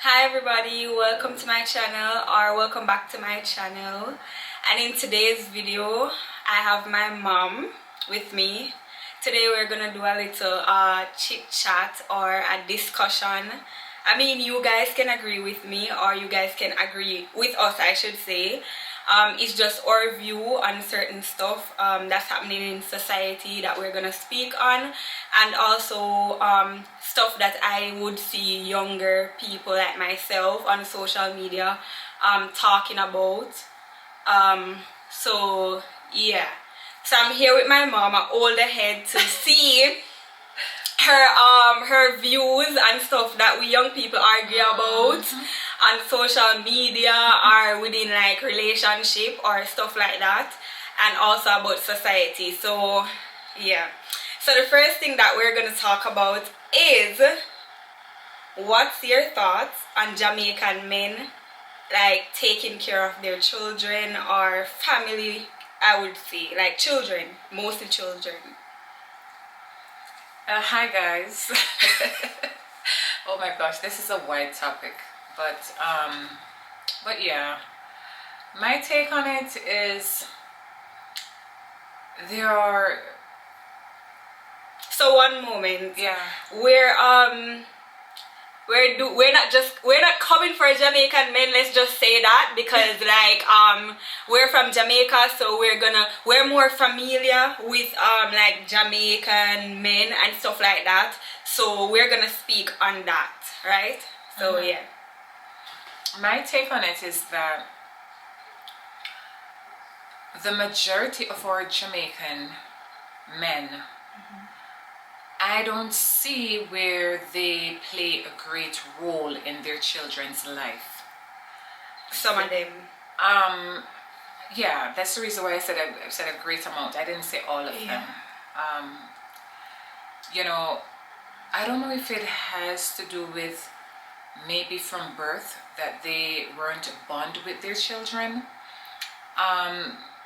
Hi everybody, welcome to my channel or welcome back to my channel. And in today's video I have my mom with me. Today we're gonna do a little chit chat or a discussion. I mean, you guys can agree with me or you guys can agree with us, I should say. It's just our view on certain stuff that's happening in society that we're gonna speak on, and also stuff that I would see younger people like myself on social media talking about. So yeah, so I'm here with my mom. I hold ahead to see her views and stuff that we young people argue about on social media or within like relationship or stuff like that, and also about society. So yeah, so the first thing that we're going to talk about is, what's your thoughts on Jamaican men like taking care of their children or family? I would say like children, mostly children. Hi guys. Oh my gosh, this is a wide topic, but yeah, my take on it is there are. So one moment, Yeah, we're not coming for Jamaican men, let's just say that, because like we're from Jamaica, so we're more familiar with like Jamaican men and stuff like that, so we're gonna speak on that, right? So yeah, my take on it is that the majority of our Jamaican men, I don't see where they play a great role in their children's life. some of them. Yeah, that's the reason why I said a great amount. I didn't say all of them. You know, I don't know if it has to do with maybe from birth that they weren't bond with their children.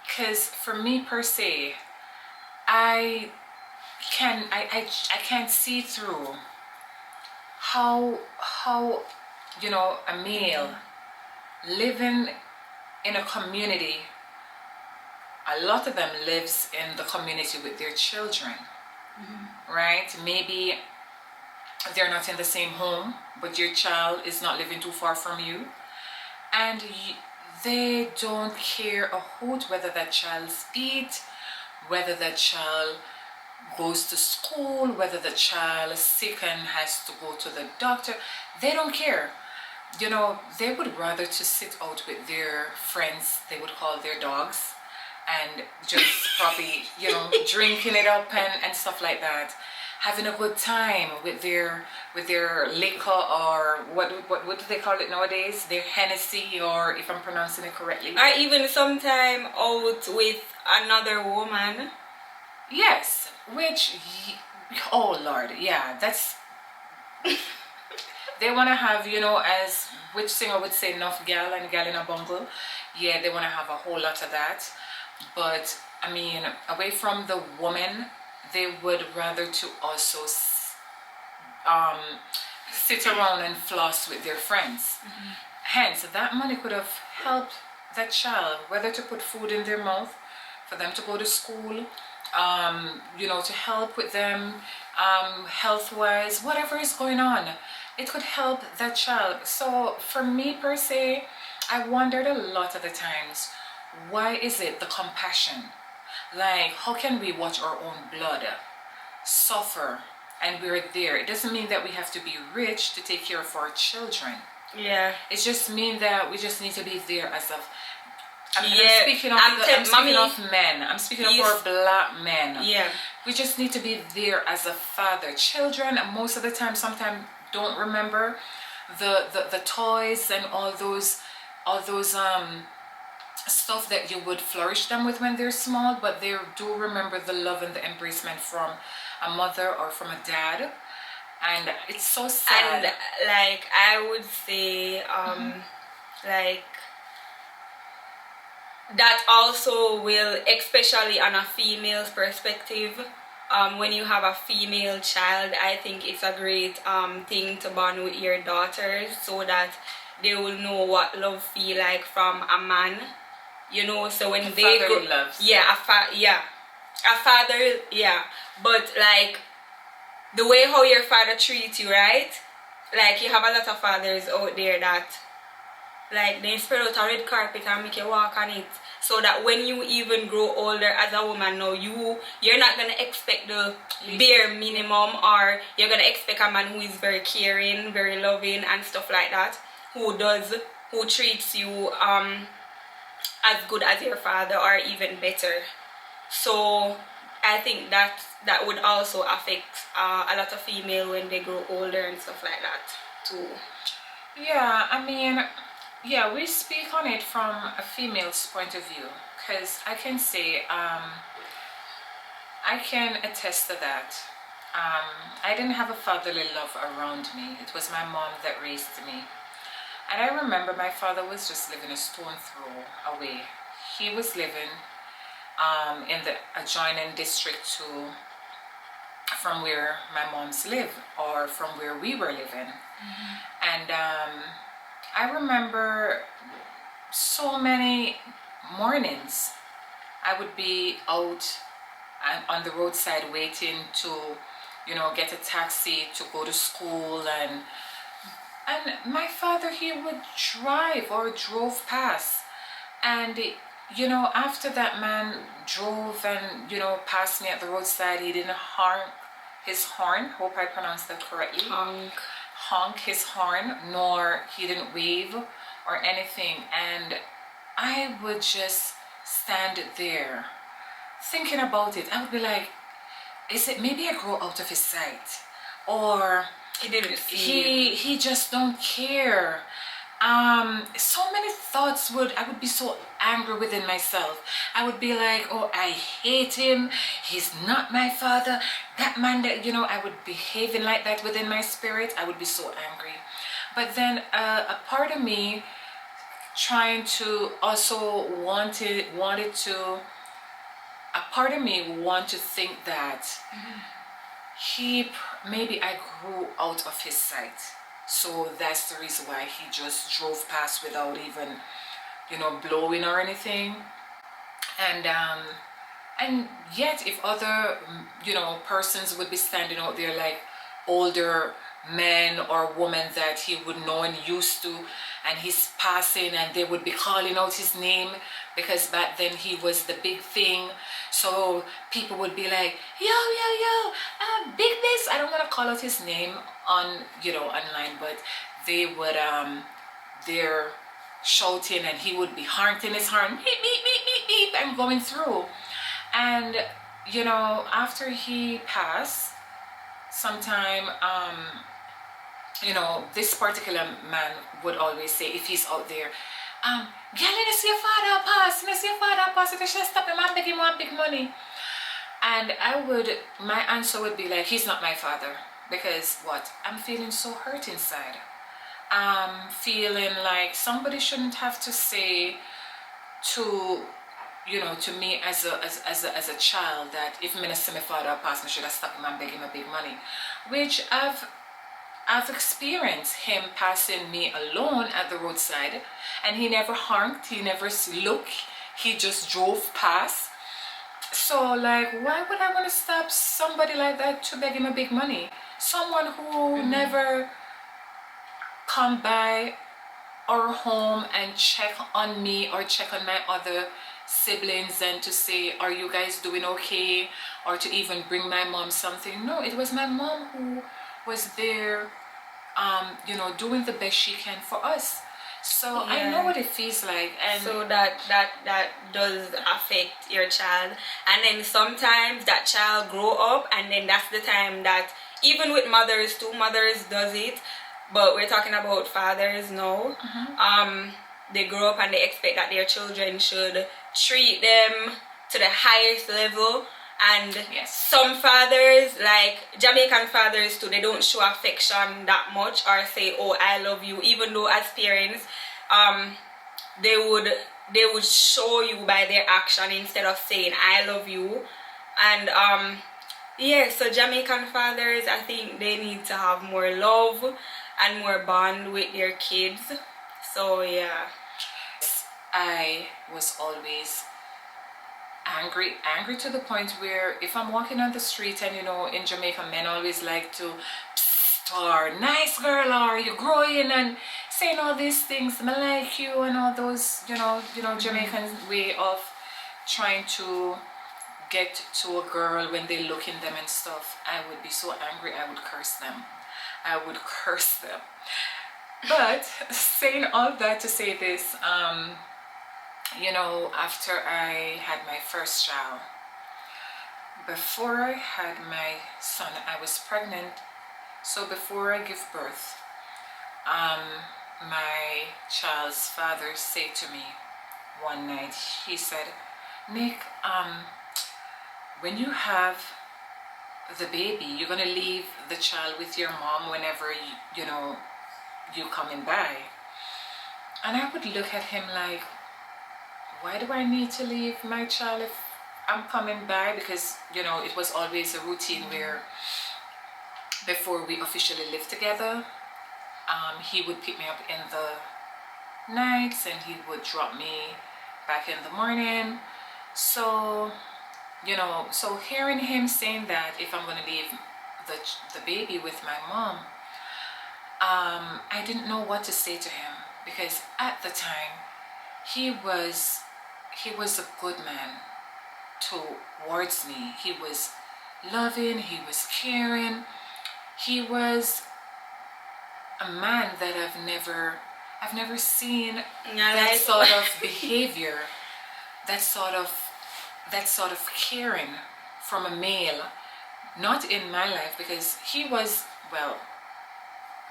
Because for me per se, I can't see through how a male living in a community, a lot of them lives in the community with their children, right? Maybe they're not in the same home, but your child is not living too far from you, and they don't care a hoot whether that child's eat, whether that child goes to school, whether the child is sick and has to go to the doctor. They don't care. You know, they would rather to sit out with their friends, they would call their dogs, and just probably, drinking it up and stuff like that, having a good time with their liquor, or what do they call it nowadays, their Hennessy, or if I'm pronouncing it correctly, Or even sometime out with another woman. yes, which, oh Lord, yeah, that's they want to have, as which singer would say, enough gal and gal in a bungle. Yeah, they want to have a whole lot of that. But I mean, away from the woman, they would rather to also sit around and floss with their friends. Hence, that money could have helped that child, whether to put food in their mouth, for them to go to school, to help with them health-wise, whatever is going on. It could help that child. So for me per se, I wondered a lot of the times, why is it the compassion? Like, how can we watch our own blood suffer and we're there? It doesn't mean that we have to be rich to take care of our children. Yeah. It just means that we just need to be there as a... I'm speaking of men. I'm speaking of our black men. Yeah. We just need to be there as a father. Children, most of the time, sometimes don't remember the toys and all those stuff that you would flourish them with when they're small, but they do remember the love and the embracement from a mother or from a dad, and it's so sad. And like I would say, like that also will, especially on a female's perspective, when you have a female child, I think it's a great thing to bond with your daughters, so that they will know what love feel like from a man, you know. So when they go, loves. yeah, a father, yeah. But like the way how your father treats you, right? Like you have a lot of fathers out there that like they spread out a red carpet and make you walk on it, so that when you even grow older as a woman now, you're not gonna expect the bare minimum, or you're gonna expect a man who is very caring, very loving and stuff like that, who treats you as good as your father or even better. So I think that would also affect a lot of female when they grow older and stuff like that too. Yeah, I mean, yeah, we speak on it from a female's point of view, because I can say I can attest to that. I didn't have a fatherly love around me. It was my mom that raised me. And I remember my father was just living a stone throw away. He was living in the adjoining district from where my mom's live, or from where we were living. And I remember so many mornings I would be out on the roadside waiting to, you know, get a taxi to go to school, and my father, he would drive or drove past, and you know, after that man drove and, you know, passed me at the roadside, he didn't honk his horn, hope I pronounced that correctly, honk his horn, nor he didn't wave or anything. And I would just stand there thinking about it. I would be like, is it maybe I grow out of his sight, or He didn't see he just don't care. So many thoughts I would be so angry within myself. I would be like, oh, I hate him, he's not my father, that man, that, you know, I would be behaving like that within my spirit. I would be so angry. But then a part of me trying to also wanted to, a part of me want to think that maybe I grew out of his sight, so that's the reason why he just drove past without even, you know, blowing or anything. And yet if other, you know, persons would be standing out there, like older men or women that he would know and used to, and he's passing, and they would be calling out his name, because back then he was the big thing. So people would be like, yo, big this. I don't want to call out his name on, you know, online, but they would they're shouting, and he would be honking his horn, beep beep beep beep beep, and going through. And you know, after he passed, sometime you know, this particular man would always say, if he's out there, girl, you see your father pass, you see your father pass, you should stop him and beg him one big money. And my answer would be like, he's not my father. Because what? I'm feeling so hurt inside. I'm feeling like somebody shouldn't have to say to, you know, to me as a child, that if I see my father pass, I should have stopped him and beg him a big money. Which I've experienced him passing me alone at the roadside, and he never honked, he never looked, he just drove past. So like, why would I want to stop somebody like that to beg him a big money? Someone who never come by our home and check on me or check on my other siblings, and to say, are you guys doing okay, or to even bring my mom something. No, it was my mom who was there, you know, doing the best she can for us. So yeah. I know what it feels like. And so that does affect your child, and then sometimes that child grow up, and then that's the time that, even with mothers too, mothers does it, but we're talking about fathers now. They grow up and they expect that their children should treat them to the highest level. And yes, some fathers, like Jamaican fathers too, they don't show affection that much, or say, oh, I love you, even though as parents they would show you by their action instead of saying I love you. And Yeah, so Jamaican fathers, I think they need to have more love and more bond with their kids. So yeah. I was always angry to the point where if I'm walking on the street, and you know, in Jamaica, men always like to psst, or nice girl, or you're growing, and saying all these things, I like you, and all those, Jamaican way of trying to get to a girl when they look in them and stuff. I would be so angry, I would curse them. But saying all that to say this, after I had my first child, before I had my son, I was pregnant. So before I give birth, my child's father said to me one night, he said, Nick, when you have the baby, you're gonna leave the child with your mom whenever you coming by. And I would look at him like, why do I need to leave my child if I'm coming by? Because it was always a routine where before we officially lived together, he would pick me up in the nights and he would drop me back in the morning. So so hearing him saying that if I'm going to leave the baby with my mom, I didn't know what to say to him, because at the time he was a good man towards me. He was loving, he was caring, he was a man that I've never seen that sort of behavior, that sort of caring from a male, not in my life, because he was, well,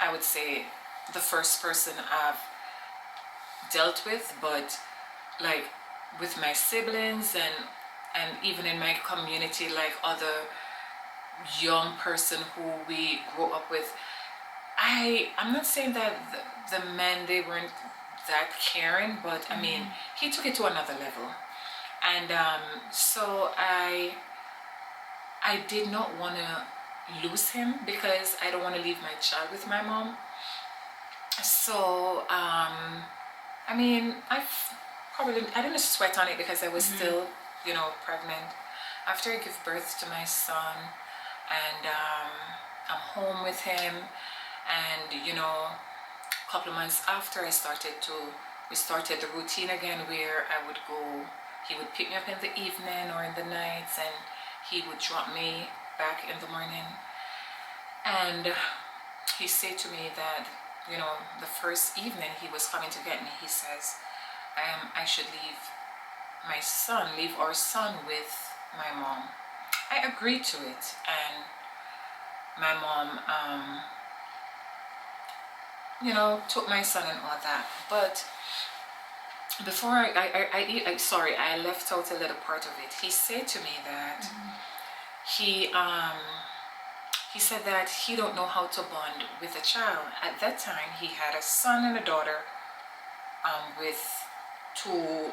I would say the first person I've dealt with, but like with my siblings and even in my community, like other young person who we grew up with, I'm not saying that the men, they weren't that caring, but I mean, he took it to another level. And so I did not want to lose him, because I don't want to leave my child with my mom. So I mean, I didn't sweat on it, because I was still pregnant. After I give birth to my son, and I'm home with him, and a couple of months after, we started the routine again, where I would go, he would pick me up in the evening or in the nights, and he would drop me back in the morning. And he said to me that the first evening he was coming to get me, he says, I should leave our son with my mom. I agreed to it, and my mom took my son and all that. But before I left out a little part of it. He said to me that he said that he don't know how to bond with a child. At that time, he had a son and a daughter with two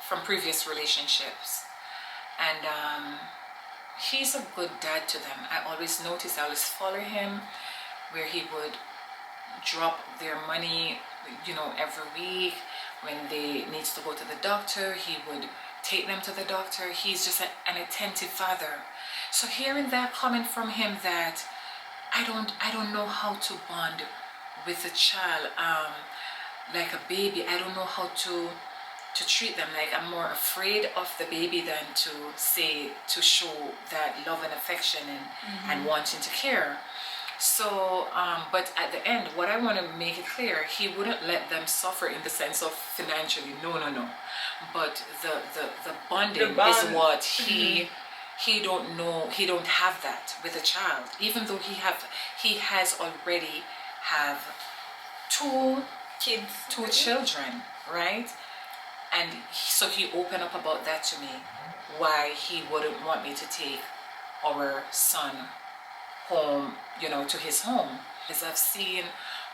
from previous relationships, and he's a good dad to them. I always follow him, where he would drop their money every week. When they needs to go to the doctor, he would take them to the doctor. He's just an attentive father. So hearing that coming from him, that I don't know how to bond with a child like a baby. I don't know how to treat them. Like, I'm more afraid of the baby than to show that love and affection and wanting to care. So but at the end, what I want to make it clear, he wouldn't let them suffer in the sense of financially, no, but the bonding is what he don't know. He don't have that with a child, even though he has already have two children, right? And so he opened up about that to me, why he wouldn't want me to take our son home, to his home. As I've seen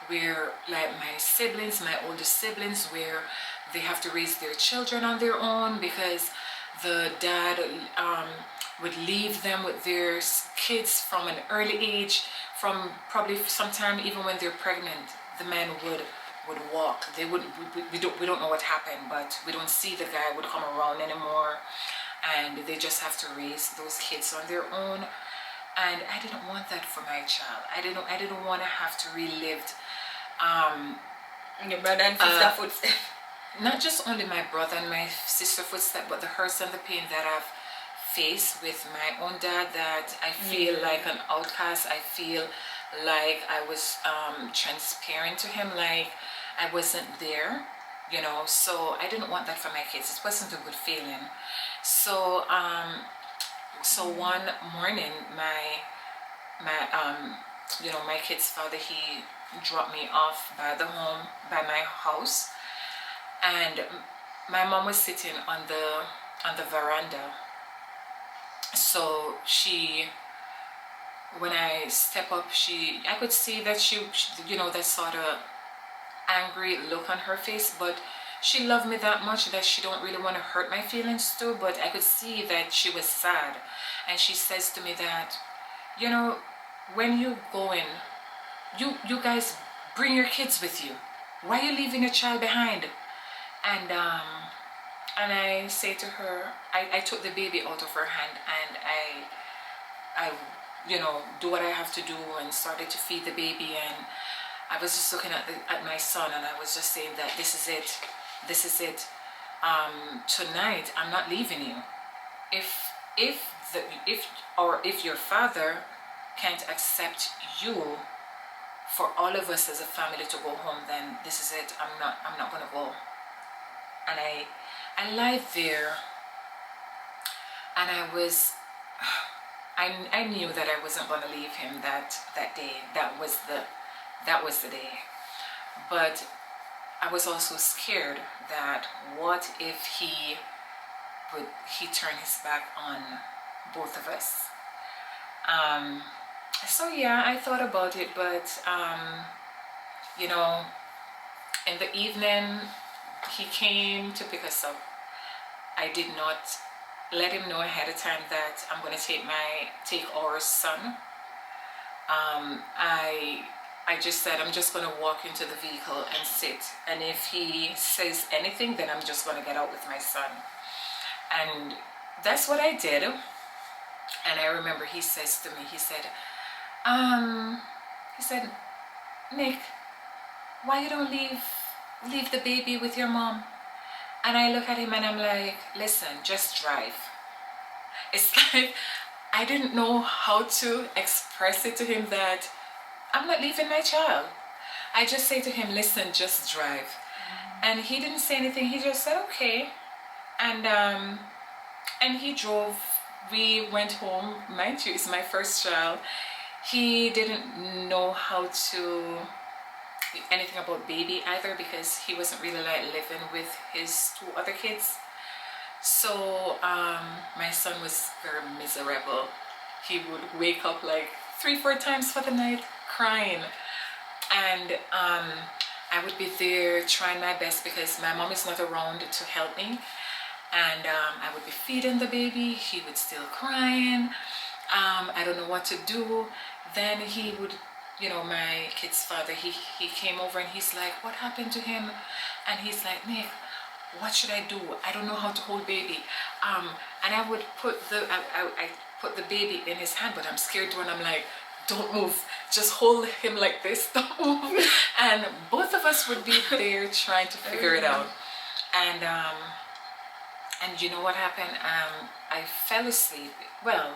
where, like, my older siblings, where they have to raise their children on their own, because the dad would leave them with their kids from an early age, from probably sometime even when they're pregnant. The men would walk. They wouldn't. We don't know what happened, but we don't see the guy would come around anymore, and they just have to raise those kids on their own. And I didn't want that for my child. I didn't want to have to relive your brother and sister footsteps. Not just only my brother and my sister footsteps, but the hurts and the pain that I've faced with my own dad, that I feel like an outcast. I feel like I was transparent to him, like I wasn't there, you know. So I didn't want that for my kids. It wasn't a good feeling. So so one morning, my kid's father, he dropped me off by my house, and my mom was sitting on the veranda. So when I step up, I could see that she you know, that sort of angry look on her face, but she loved me that much that she don't really want to hurt my feelings too. But I could see that she was sad, and she says to me that, you know, when you go in, you guys bring your kids with you. Why are you leaving a child behind? And I say to her, I took the baby out of her hand, and I you know, do what I have to do, and started to feed the baby. And I was just looking at my son, and I was just saying that this is it. Tonight I'm not leaving you. If your father can't accept you, for all of us as a family to go home, then this is it. I'm not gonna go. And I lied there, and I knew that I wasn't gonna leave him that day. That was the day. But I was also scared that what if he turned his back on both of us. So yeah, I thought about it, but you know, in the evening he came to pick us up. I did not let him know ahead of time that I'm going to take our son. I just said I'm just going to walk into the vehicle and sit, and if he says anything, then I'm just going to get out with my son. And that's what I did. And I remember he says to me, he said, Nick, why you don't leave the baby with your mom? And I look at him and I'm like, listen, just drive. It's like I didn't know how to express it to him that I'm not leaving my child. I just say to him, listen, just drive. And he didn't say anything. He just said, okay. And he drove. We went home. Mind you, it's my first child. He didn't know how to anything about baby either, because he wasn't really like living with his two other kids. So my son was very miserable. He would wake up like 3-4 times for the night crying, and I would be there trying my best because my mom is not around to help me, and I would be feeding the baby. He would still crying. I don't know what to do. Then he would, you know, my kid's father, he came over and he's like, what happened to him? And he's like, Nick, what should I do? I don't know how to hold baby. And I would put I put the baby in his hand, but I'm scared to, and I'm like, don't move, just hold him like this, don't move. And both of us would be there trying to figure it out. And you know what happened? I fell asleep. Well,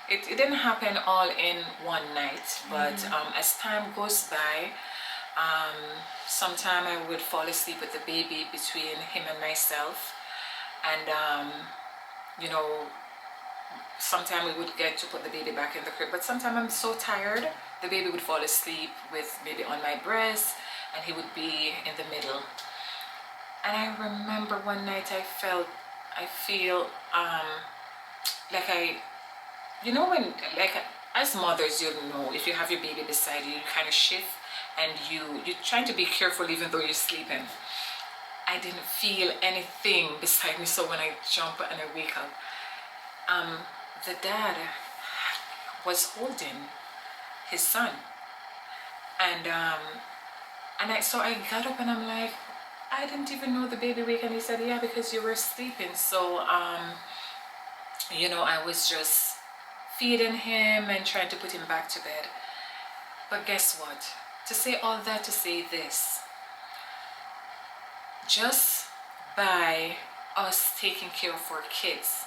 it didn't happen all in one night, but as time goes by, sometime I would fall asleep with the baby between him and myself, and you know, sometime we would get to put the baby back in the crib, but sometimes I'm so tired, the baby would fall asleep with maybe on my breast, and he would be in the middle. And I remember one night I feel like you know, when, like, as mothers, you know, if you have your baby beside you, you kind of shift, and you're trying to be careful even though you're sleeping. I didn't feel anything beside me, so when I jump and I wake up, the dad was holding his son, and so I got up and I'm like, I didn't even know the baby wake. And he said, yeah, because you were sleeping. So you know, I was just feeding him and trying to put him back to bed. But guess what? To say all that, to say this, just by us taking care of our kids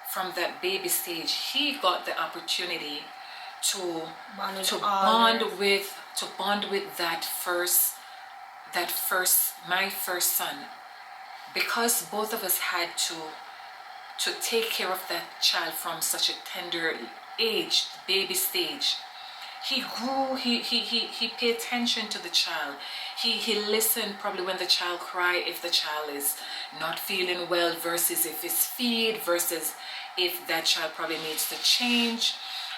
from that baby stage, he got the opportunity to bond with my first son, because both of us had to take care of that child from such a tender age, baby stage. He grew, he paid attention to the child. He listened probably when the child cried, if the child is not feeling well, versus if it's feed, versus if that child probably needs to change.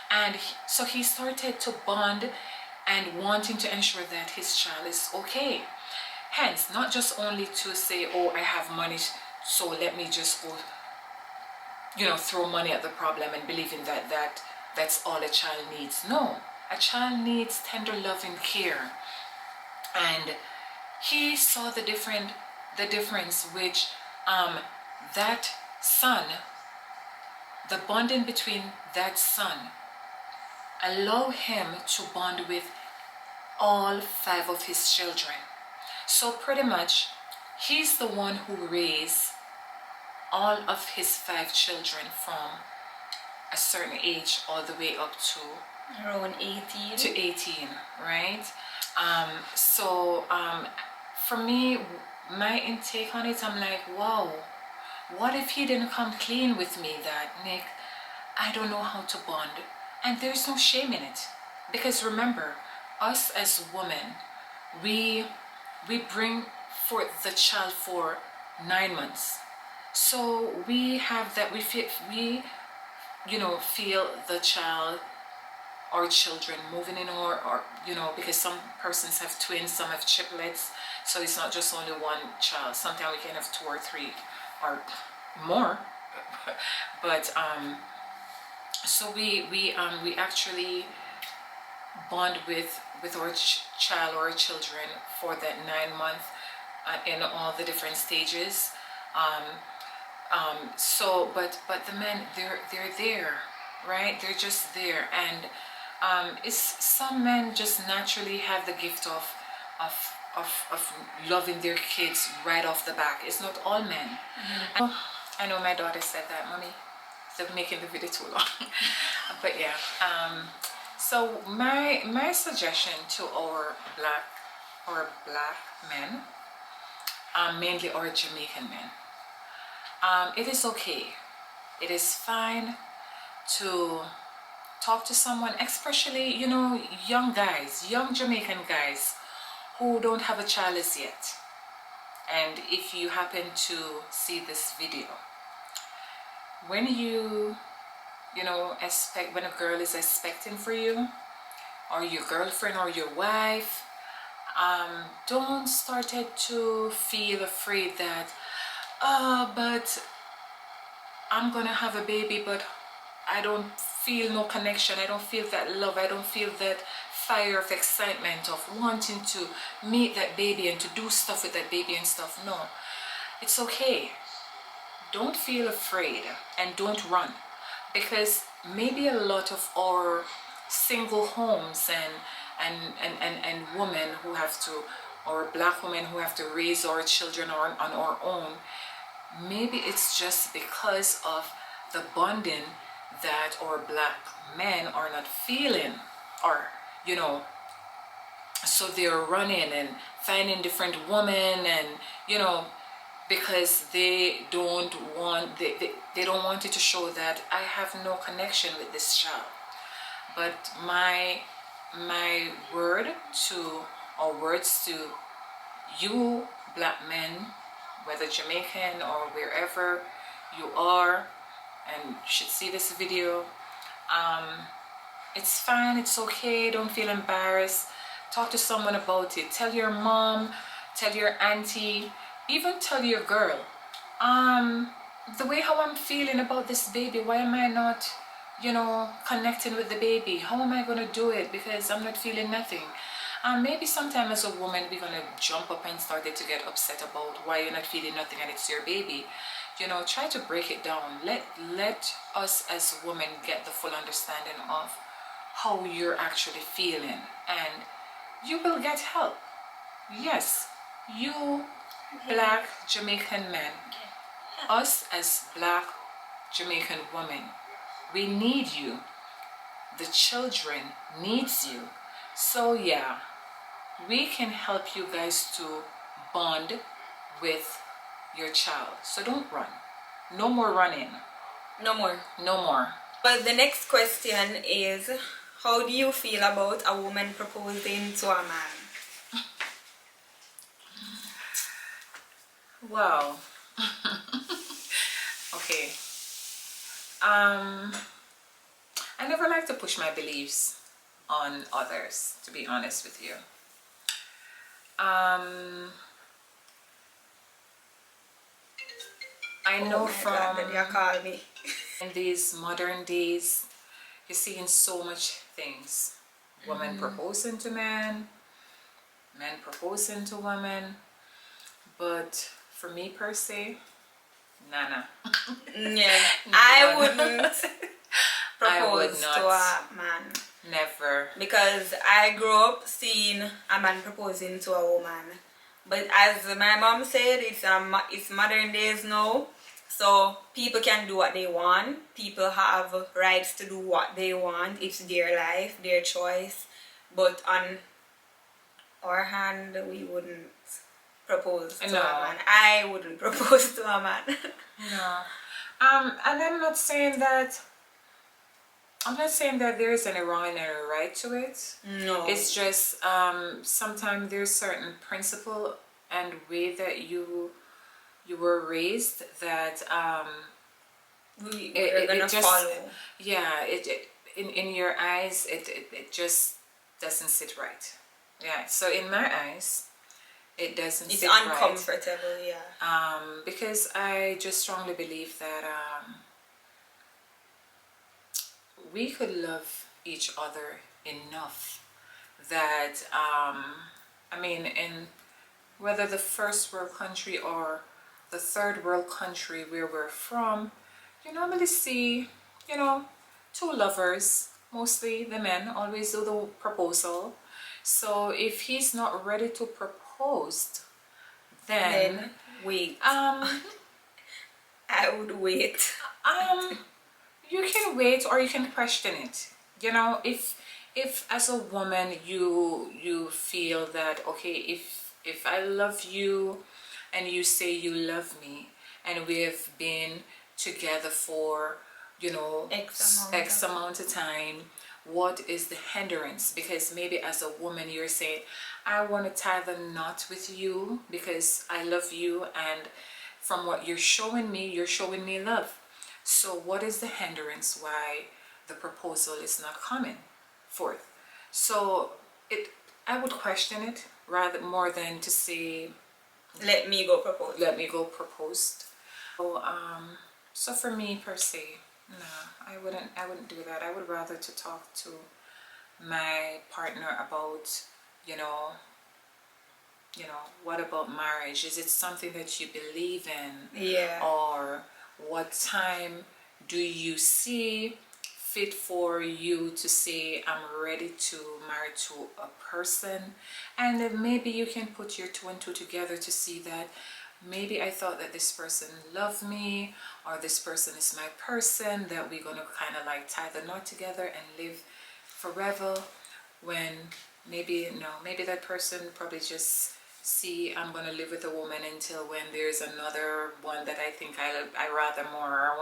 And so he started to bond and wanting to ensure that his child is okay. Hence, not just only to say, oh, I have money, so let me just go, you know, throw money at the problem and believing that's all a child needs. No, a child needs tender love and care. And he saw the difference which that son, the bonding between that son, allow him to bond with all 5 of his children. So pretty much he's the one who raised all of his 5 children from a certain age all the way up to around 18. To 18, right? So for me, my intake on it, I'm like, wow, what if he didn't come clean with me that, Nick, I don't know how to bond? And there's no shame in it, because remember, us as women, we bring forth the child for 9 months. So we have that, we feel the child, our children moving in, or because some persons have twins, some have triplets, so it's not just only one child. Sometimes we can have 2 or 3 or more. But so we actually bond with our child or children for that 9 month in all the different stages. So but the men, they're there, right? They're just there. And it's some men just naturally have the gift of loving their kids right off the back. It's not all men. Mm-hmm. I know my daughter said that, Mommy, they're making the video too long. But yeah, so my suggestion to our black men, mainly our Jamaican men, it is okay, it is fine to talk to someone, especially young guys, young Jamaican guys who don't have a child as yet. And if you happen to see this video, when when a girl is expecting for you, or your girlfriend or your wife, don't start to feel afraid that, but I'm gonna have a baby, but I don't feel no connection, I don't feel that love, I don't feel that fire of excitement of wanting to meet that baby and to do stuff with that baby and stuff. No, it's okay. Don't feel afraid and don't run, because maybe a lot of our single homes and women who have to, or black women who have to raise our children on our own, maybe it's just because of the bonding that our black men are not feeling, or so they're running and finding different women, and because they don't want it to show that I have no connection with this child. But my words to you black men, whether Jamaican or wherever you are and should see this video, it's fine, it's okay, don't feel embarrassed. Talk to someone about it. Tell your mom, tell your auntie, even tell your girl. the way how I'm feeling about this baby, why am I not, you know, connecting with the baby? How am I going to do it? Because I'm not feeling nothing. Maybe sometime as a woman, we're going to jump up and start to get upset about why you're not feeling nothing and it's your baby. You know, try to break it down. Let us as women get the full understanding of how you're actually feeling, and you will get help. Yes, you black Jamaican men, us as black Jamaican women, we need you. The children needs you. So yeah, we can help you guys to bond with your child. So don't run. No more running. No more. No more. Well, the next question is, how do you feel about a woman proposing to a man? Wow. Okay. I never like to push my beliefs on others, to be honest with you. I know from that you call me. in these modern days, you're seeing so much things. Women proposing to men proposing to women. But for me per se, nana. Yeah, I wouldn't propose not. to a man. Never. Because I grew up seeing a man proposing to a woman. But as my mom said, it's modern days now. So people can do what they want. People have rights to do what they want. It's their life, their choice. But on our hand, we wouldn't propose to a man. I wouldn't propose to a man. No. And I'm not saying that there is any wrong and any right to it. No. It's just sometimes there's certain principle and way that you were raised that we're gonna follow. Yeah, in your eyes it just doesn't sit right. Yeah. So in my eyes, it doesn't sit right. It's uncomfortable, yeah. Because I just strongly believe that we could love each other enough that I mean, in whether the first world country or the third world country where we're from, you normally see, you know, two lovers, mostly the men always do the proposal. So if he's not ready to propose, then wait. I would wait. You can wait or you can question it. You know, if as a woman you feel that, okay, if I love you and you say you love me and we've been together for, you know, X amount of time, what is the hindrance? Because maybe as a woman you're saying, I want to tie the knot with you because I love you, and from what you're showing me love. So what is the hindrance why the proposal is not coming forth? So I would question it rather more than to say, let me go propose. Let me go propose. So for me per se, no, I wouldn't do that. I would rather to talk to my partner about, you know, what about marriage? Is it something that you believe in? Yeah. Or what time do you see fit for you to say, I'm ready to marry to a person? And then maybe you can put your two and two together to see that maybe I thought that this person loved me, or this person is my person, that we're gonna kind of like tie the knot together and live forever, when maybe no, maybe that person probably just see, I'm gonna live with a woman until when there's another one that I think I rather more,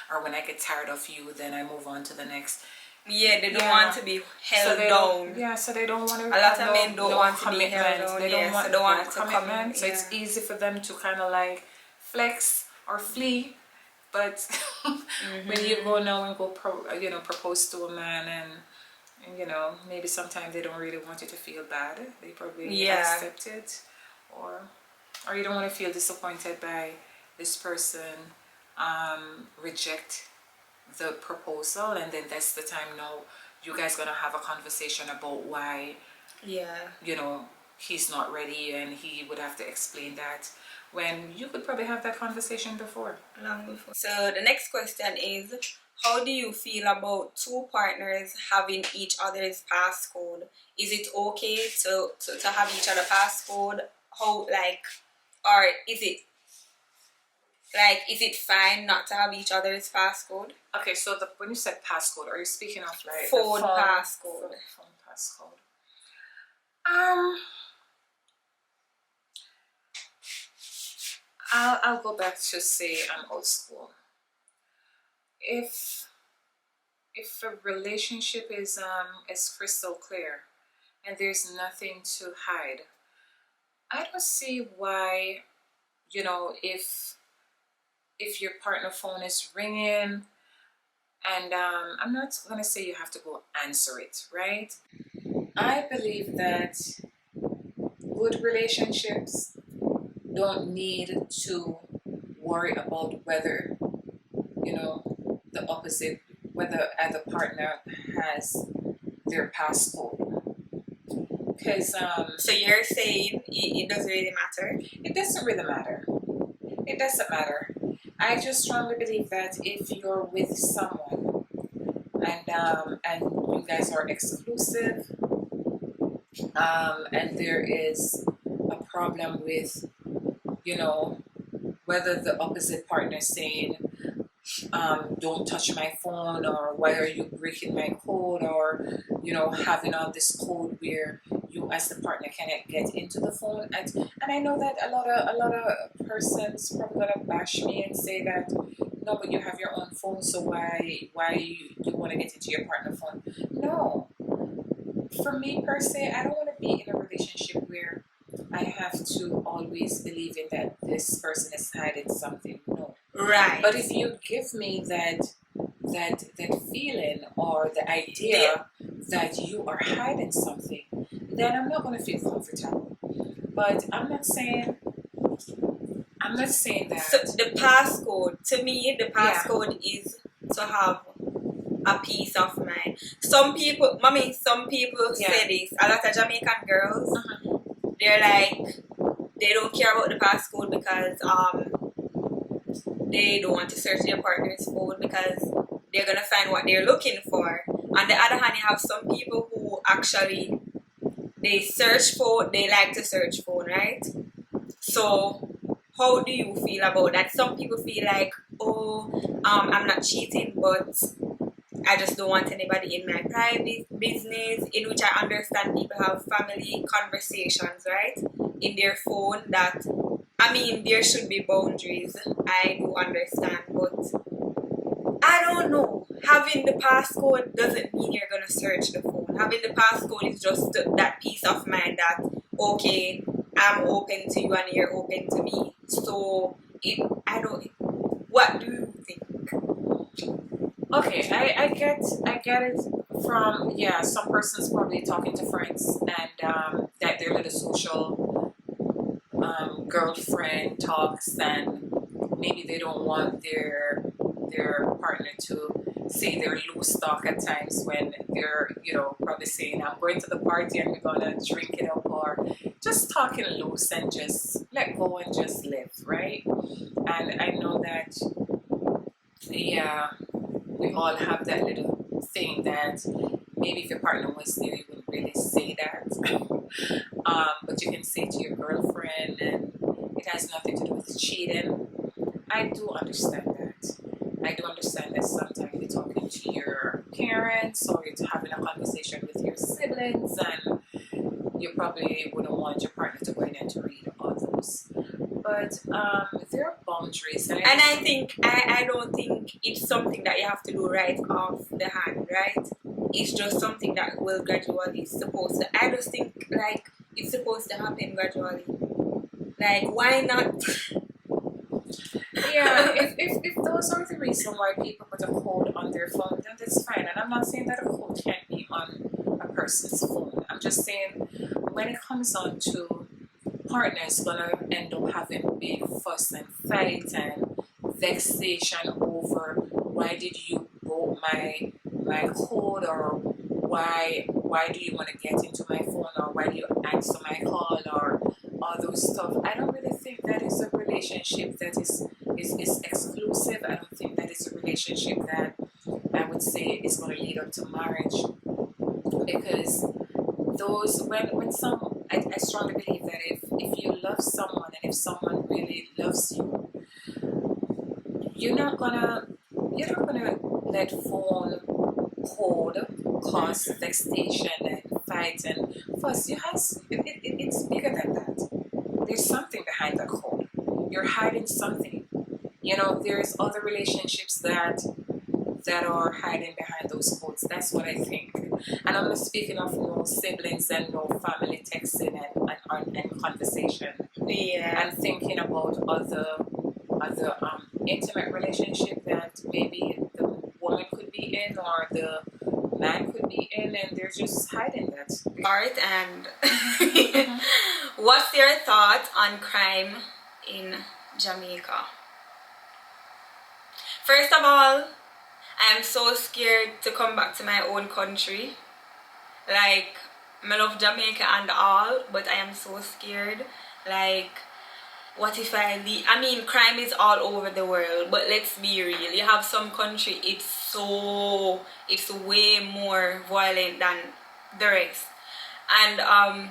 or when I get tired of you, then I move on to the next. Yeah, they don't want to be held down. Yeah, so they don't want to. A lot of men don't want to be held down. They don't want commitment. So it's easy for them to kind of like flex or flee. But when you go now and go propose to a man, and you know, maybe sometimes they don't really want you to feel bad. They probably accept it, or you don't want to feel disappointed by this person reject the proposal, and then that's the time now you guys gonna have a conversation about why, Yeah. you know, he's not ready, and he would have to explain that, when you could probably have that conversation before. Long before. So the next question is, how do you feel about two partners having each other's passcode? Is it okay to have each other passcode? How, like, or is it fine not to have each other's passcode? Okay, so when you said passcode, are you speaking of like Phone the passcode. phone passcode. I'll go back to say I'm old school. If a relationship is crystal clear and there's nothing to hide, I don't see why, you know, if your partner phone is ringing, and I'm not gonna say you have to go answer it, right? I believe that good relationships don't need to worry about whether, you know, the opposite, whether either partner has their passcode. Because So you're saying it doesn't really matter? it doesn't really matter. It doesn't matter. I just strongly believe that if you're with someone and you guys are exclusive, and there is a problem with, you know, whether the opposite partner saying, don't touch my phone, or why are you breaking my code, or, you know, having on this code where you as the partner cannot get into the phone. And I know that a lot of persons probably gonna bash me and say that, no, but you have your own phone, so why you want to get into your partner's phone? No, for me per se, I don't want to be in a relationship where I have to always believe in that this person is hiding something. No. Right. But if you give me that feeling or the idea that you are hiding something, then I'm not going to feel comfortable. But I'm not saying that. So the passcode, to me, the passcode is to have a peace of mind. Some people say this. A lot of Jamaican girls, they're like, they don't care about the passcode because they don't want to search their partner's phone because they're gonna find what they're looking for. On the other hand, you have some people who actually they like to search phone, right? So how do you feel about that? Some people feel like, I'm not cheating, but I just don't want anybody in my private business, in which I understand people have family conversations, right? In their phone that, I mean, there should be boundaries. I do understand, but I don't know. Having the passcode doesn't mean you're going to search the phone. Having the passcode is just that peace of mind that, okay, I'm open to you and you're open to me. So, what do you think? Okay, I get it from, some persons probably talking to friends and that their little social girlfriend talks, and maybe they don't want their partner to say their loose talk at times when they're, probably saying, I'm going to the party and we're gonna drink it up, or just talking loose and just let go and just live, right? And I know that, we all have that little thing that maybe if your partner was there, you wouldn't really say that. But you can say to your girlfriend, and it has nothing to do with cheating. I do understand that. I do understand that sometimes you're talking to your parents or you're having a conversation with your siblings, and you probably wouldn't want your partner to go in and to read all those. But there are boundaries. And I don't think it's something that you have to do right off the hand, right? It's just something that will gradually supposed to. I just think like it's supposed to happen gradually. Like, why not? Yeah, if those are the reason why people put a code on their phone, then that's fine. And I'm not saying that a code can't be on a person's phone. I'm just saying when it comes on to partners gonna end up having big fuss and fight and vexation over why did you broke my code, or why do you want to get into my phone, or why do you answer my call, or all those stuff. I don't really think that is a relationship that is exclusive. I don't think that is a relationship that I would say is going to lead up to marriage, because those when some I strongly believe that if you love someone, and if someone really loves you, you're not gonna let phone code cause vexation and fight and fuss. It's bigger than that. There's something behind that code. You're hiding something. You know, there's other relationships that are hiding behind those codes. That's what I think. And I'm not speaking of no siblings and no family texting and conversation. Yeah. I'm thinking about other intimate relationship that maybe the woman could be in, or the man could be in, and they're just hiding that. Art and what's your thought on crime in Jamaica? First of all, I'm so scared to come back to my own country. Like, I love Jamaica and all, but I am so scared. Like, what if I leave? I mean, crime is all over the world, but let's be real. You have some country, it's way more violent than the rest. And I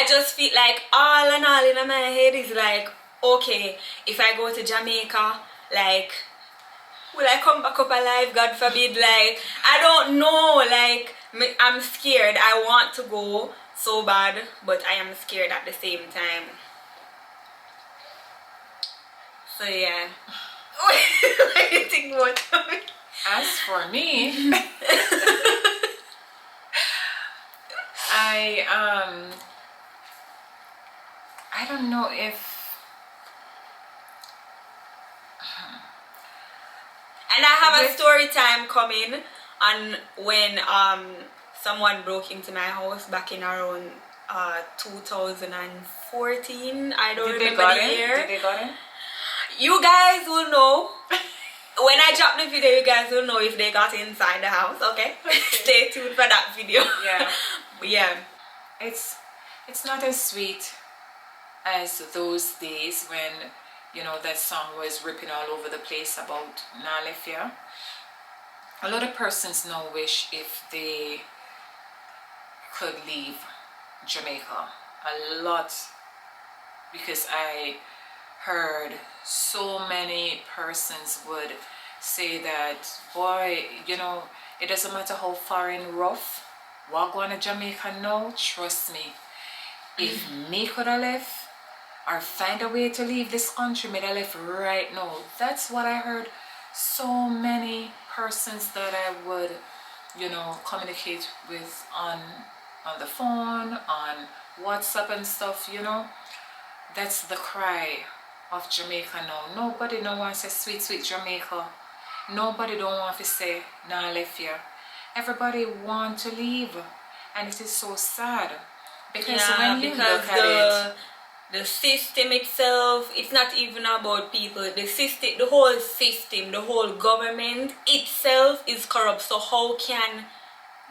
just feel like all in my head is like, okay, if I go to Jamaica, like, will I come back up alive? God forbid. Like, I don't know. Like, I'm scared. I want to go so bad, but I am scared at the same time. So yeah. What do you think about it? As for me, I don't know if. And I have a story time coming on when someone broke into my house back in around 2014. I don't remember the year. Did they got it? You guys will know. When I drop the video, you guys will know if they got inside the house, okay? Stay tuned for that video. Yeah. But yeah. It's not as sweet as those days when, you know, that song was ripping all over the place about Nalefia. A lot of persons now wish if they could leave Jamaica. A lot. Because I heard so many persons would say that, boy, you know, it doesn't matter how far and rough, walk going to Jamaica now, trust me, if me could have left or find a way to leave this country, me have left right now. That's what I heard. So many persons that I would, you know, communicate with on the phone, on WhatsApp and stuff, you know. That's the cry of Jamaica now. Nobody don't want to say sweet, sweet Jamaica. Nobody don't want to say nah left here. Everybody want to leave, and it is so sad because when you look at it, the system itself, it's not even about people. The system, the whole system, the whole government itself is corrupt. So how can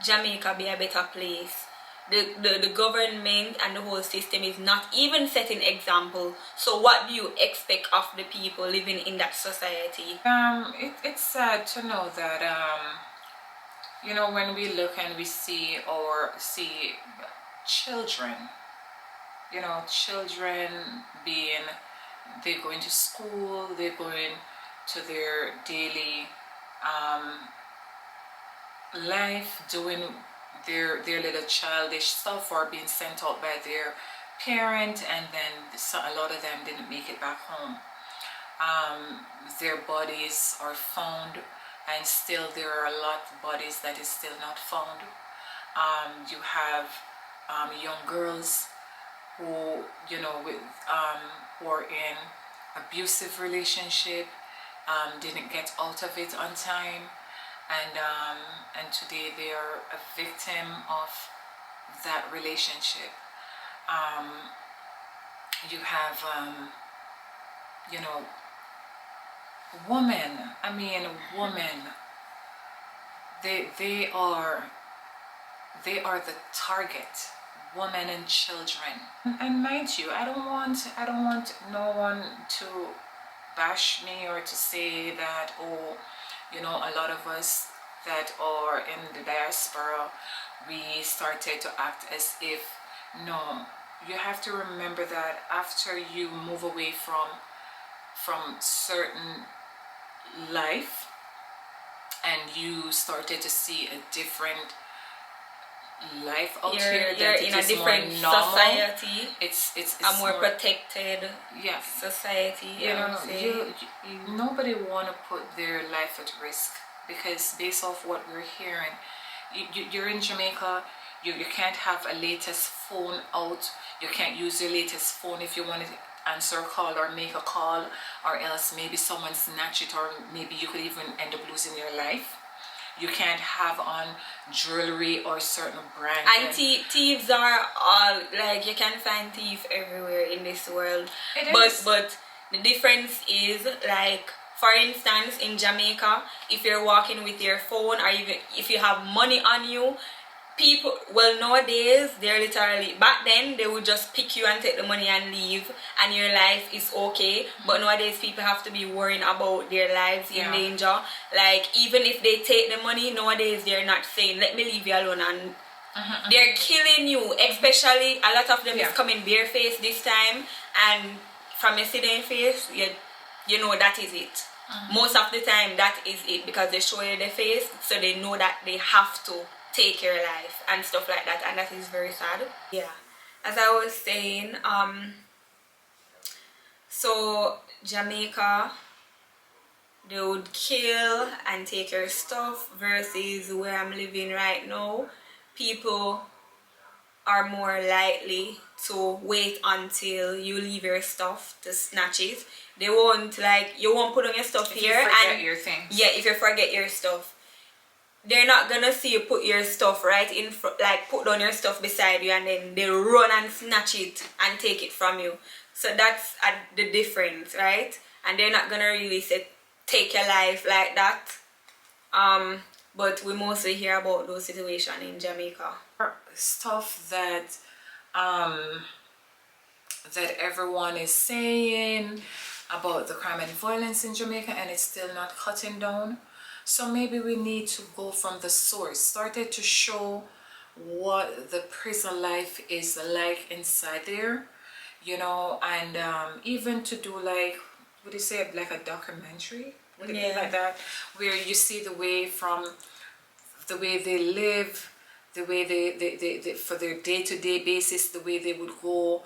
Jamaica be a better place? The government and the whole system is not even setting example. So what do you expect of the people living in that society? It's sad to know that you know, when we look and we see children, you know, children being, they're going to school, they're going to their daily life, doing their little childish stuff, or being sent out by their parent, and then a lot of them didn't make it back home. Their bodies are found, and still there are a lot of bodies that is still not found. You have young girls who, you know, who are in abusive relationship, didn't get out of it on time, and today they are a victim of that relationship. You have you know, women, I mean women, they are the target, women and children. And mind you, I don't want no one to bash me or to say that, oh, you know, a lot of us that are in the diaspora, we started to act as if. No, you have to remember that after you move away from certain life and you started to see a different life out here, you're that in it a is different more normal. society, It's a more protected yeah, society. you I know, would say. nobody want to put their life at risk, because based off what we're hearing, you're in Jamaica, you can't have a latest phone out, you can't use your latest phone if you want to answer a call or make a call, or else maybe someone snatch it, or maybe you could even end up losing your life. You can't have on jewelry or certain brand. And thieves are all, like, you can find thieves everywhere in this world. But the difference is, like, for instance, in Jamaica, if you're walking with your phone, or even if you have money on you, people, well, nowadays they're literally, back then they would just pick you and take the money and leave and your life is okay, but nowadays people have to be worrying about their lives in danger. Like, even if they take the money, nowadays they're not saying let me leave you alone, and they're killing you. Especially a lot of them is coming barefaced this time, and from your sitting face, you know that is it. Most of the time that is it, because they show you their face, so they know that they have to take your life and stuff like that, and that is very sad. Yeah, as I was saying, so Jamaica, they would kill and take your stuff, versus where I'm living right now, people are more likely to wait until you leave your stuff to snatch it. They won't, like, you won't put on your stuff if here you forget and your things. yeah, if you forget your stuff, they're not gonna see you put your stuff right in front, like put down your stuff beside you, and then they run and snatch it and take it from you. So that's the difference, right? And they're not gonna really say take your life like that. But we mostly hear about those situations in Jamaica. Stuff that that everyone is saying about the crime and violence in Jamaica, and it's still not cutting down. So maybe we need to go from the source, started to show what the prison life is like inside there, you know, and even to do, like, what do you say, like a documentary, would it be like that, where you see the way they live, the way they for their day-to-day basis, the way they would go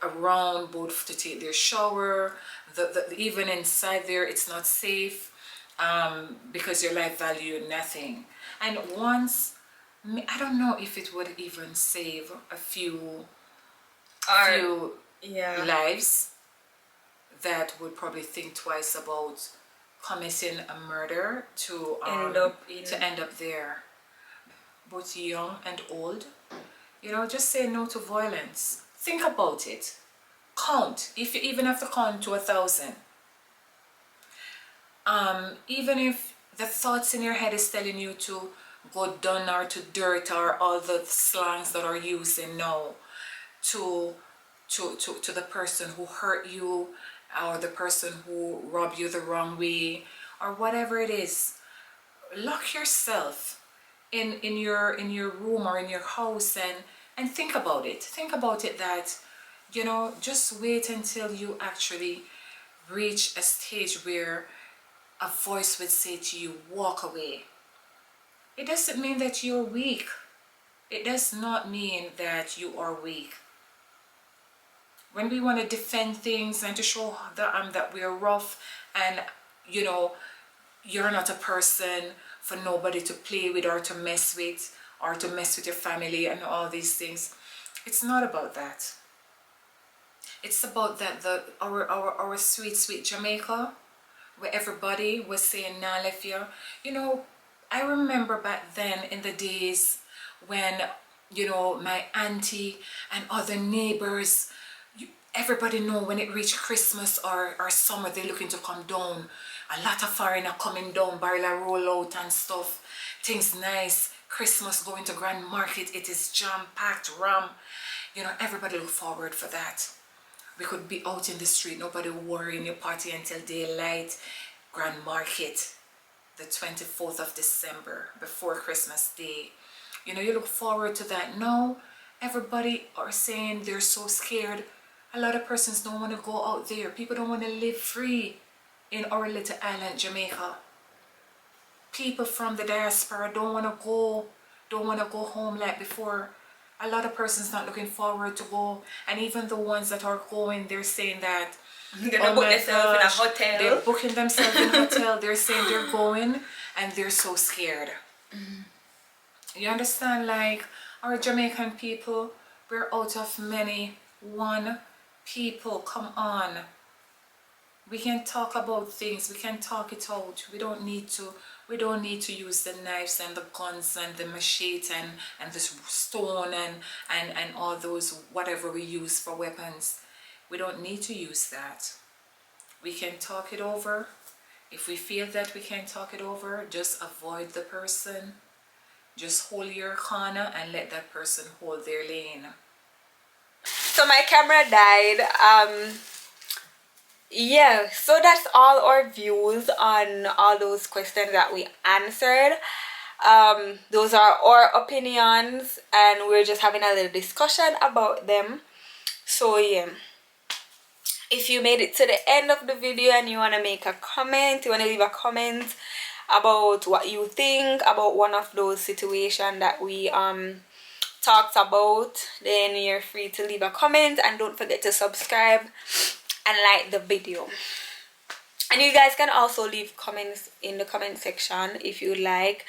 around, both to take their shower, even inside there it's not safe, because your life value nothing. And once, I don't know if it would even save a few lives that would probably think twice about committing a murder to end up there. Both young and old, you know, just say no to violence. Think about it. Count. If you even have to count to 1,000. Even if the thoughts in your head is telling you to go down or to dirt or all the slangs that are using now to the person who hurt you, or the person who robbed you the wrong way, or whatever it is, lock yourself in your room or in your house and think about it. Think about it, that, you know, just wait until you actually reach a stage where a voice would say to you, walk away. It doesn't mean that you're weak. It does not mean that you are weak. When we want to defend things and to show that we're rough, and, you know, you're not a person for nobody to play with or to mess with, or to mess with your family and all these things, it's not about that. It's about that our sweet Jamaica, where everybody was saying nah left you. You know, I remember back then in the days when, you know, my auntie and other neighbors, everybody know when it reach Christmas or summer, they're looking to come down. A lot of foreigner coming down, barrel roll out and stuff. Things nice. Christmas going to Grand Market, it is jam-packed, ram. You know, everybody look forward for that. We could be out in the street, nobody worrying, your party until daylight. Grand Market, the 24th of December, before Christmas Day. You know, you look forward to that. Now, everybody are saying they're so scared. A lot of persons don't want to go out there. People don't want to live free in our little island, Jamaica. People from the diaspora don't want to go home like before. A lot of persons not looking forward to go, and even the ones that are going, they're saying that they're book themselves in a hotel. They're booking themselves in a hotel. They're saying they're going, and they're so scared. You understand? Like, our Jamaican people, we're out of many. One people, come on. We can talk about things. We can talk it out. We don't need to use the knives and the guns and the machete and the stone and all those whatever we use for weapons. We don't need to use that. We can talk it over. If we feel that we can talk it over, just avoid the person. Just hold your corner and let that person hold their lane. So my camera died. Yeah, so that's all our views on all those questions that we answered. Those are our opinions, and we're just having a little discussion about them. So yeah, if you made it to the end of the video and you want to make a comment, you want to leave a comment about what you think about one of those situations that we talked about, then you're free to leave a comment, and don't forget to subscribe and like the video. And you guys can also leave comments in the comment section if you like,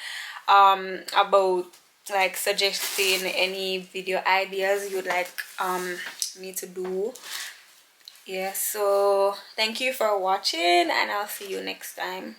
about like suggesting any video ideas you'd like me to do. Yeah, so thank you for watching, and I'll see you next time.